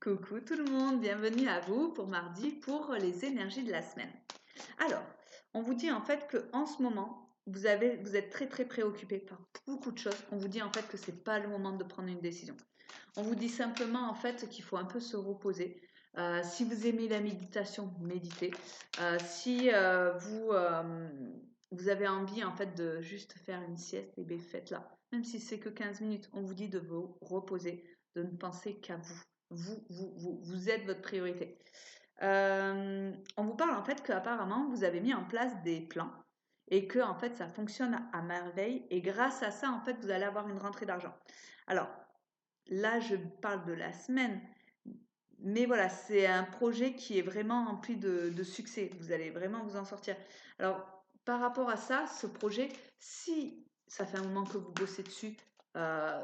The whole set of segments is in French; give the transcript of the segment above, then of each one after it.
Coucou tout le monde, bienvenue à vous pour mardi pour les énergies de la semaine. Alors, on vous dit en fait que en ce moment, vous êtes très préoccupé par beaucoup de choses. On vous dit en fait que c'est pas le moment de prendre une décision. On vous dit simplement en fait qu'il faut un peu se reposer. Si vous aimez la méditation, méditez. Si vous avez envie en fait de juste faire une sieste, et bien faites-la. Même si c'est que 15 minutes, on vous dit de vous reposer, de ne penser qu'à vous. Vous êtes votre priorité. On vous parle en fait qu'apparemment vous avez mis en place des plans et que en fait ça fonctionne à merveille et grâce à ça en fait vous allez avoir une rentrée d'argent. Alors là je parle de la semaine, mais voilà, c'est un projet qui est vraiment rempli de succès. Vous allez vraiment vous en sortir. Alors par rapport à ça, ce projet, si ça fait un moment que vous bossez dessus,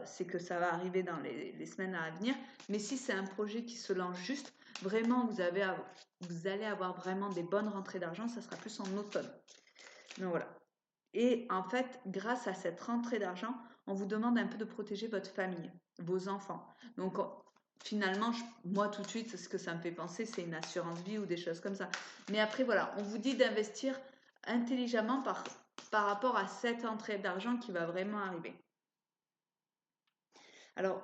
c'est que ça va arriver dans les semaines à venir. Mais si c'est un projet qui se lance juste, vraiment, vous allez avoir vraiment des bonnes rentrées d'argent. Ça sera plus en automne. Donc voilà. Et en fait, grâce à cette rentrée d'argent, on vous demande un peu de protéger votre famille, vos enfants. Donc finalement, moi tout de suite, ce que ça me fait penser, c'est une assurance vie ou des choses comme ça. Mais après, voilà, on vous dit d'investir intelligemment par rapport à cette entrée d'argent qui va vraiment arriver. Alors,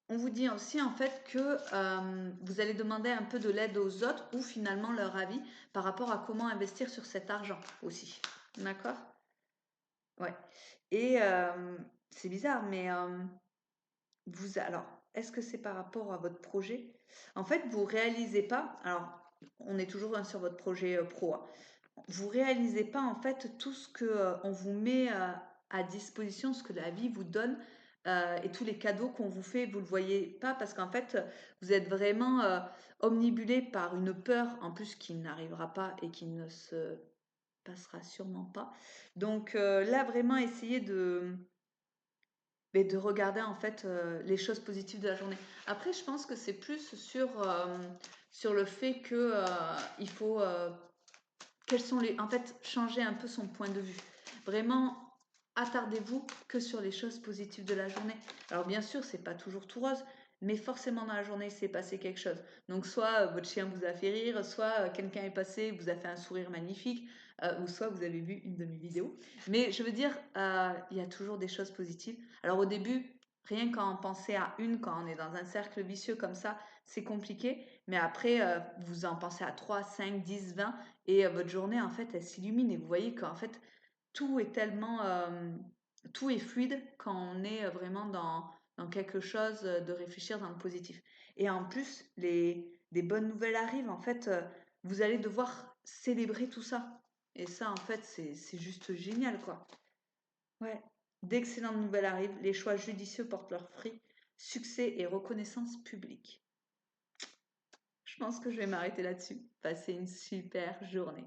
on vous dit aussi en fait que vous allez demander un peu de l'aide aux autres ou finalement leur avis par rapport à comment investir sur cet argent aussi. D'accord? Ouais. Et c'est bizarre, mais alors, est-ce que c'est par rapport à votre projet? En fait, vous réalisez pas. Alors, on est toujours sur votre projet pro, hein. Vous réalisez pas en fait tout ce que on vous met à disposition, ce que la vie vous donne et tous les cadeaux qu'on vous fait, vous le voyez pas parce qu'en fait, vous êtes vraiment omnibulé par une peur en plus qui n'arrivera pas et qui ne se passera sûrement pas. Donc là, vraiment, essayez de regarder en fait les choses positives de la journée. Après, je pense que c'est plus sur le fait que il faut en fait, changer un peu son point de vue. Vraiment, attardez-vous que sur les choses positives de la journée. Alors bien sûr, c'est pas toujours tout rose, mais forcément dans la journée, il s'est passé quelque chose. Donc soit votre chien vous a fait rire, soit quelqu'un est passé, vous a fait un sourire magnifique, ou soit vous avez vu une de mes vidéos. Mais je veux dire, il y a toujours des choses positives. Alors au début, rien qu'en penser à une, quand on est dans un cercle vicieux comme ça, c'est compliqué. Mais après, vous en pensez à 3, 5, 10, 20, et votre journée, en fait, elle s'illumine. Et vous voyez qu'en fait, tout est tellement... tout est fluide quand on est vraiment dans quelque chose de réfléchir dans le positif. Et en plus, des bonnes nouvelles arrivent. En fait, vous allez devoir célébrer tout ça. Et ça, en fait, c'est juste génial, quoi. Ouais. D'excellentes nouvelles arrivent. Les choix judicieux portent leurs fruits. Succès et reconnaissance publique. Je pense que je vais m'arrêter là-dessus. Passez une super journée.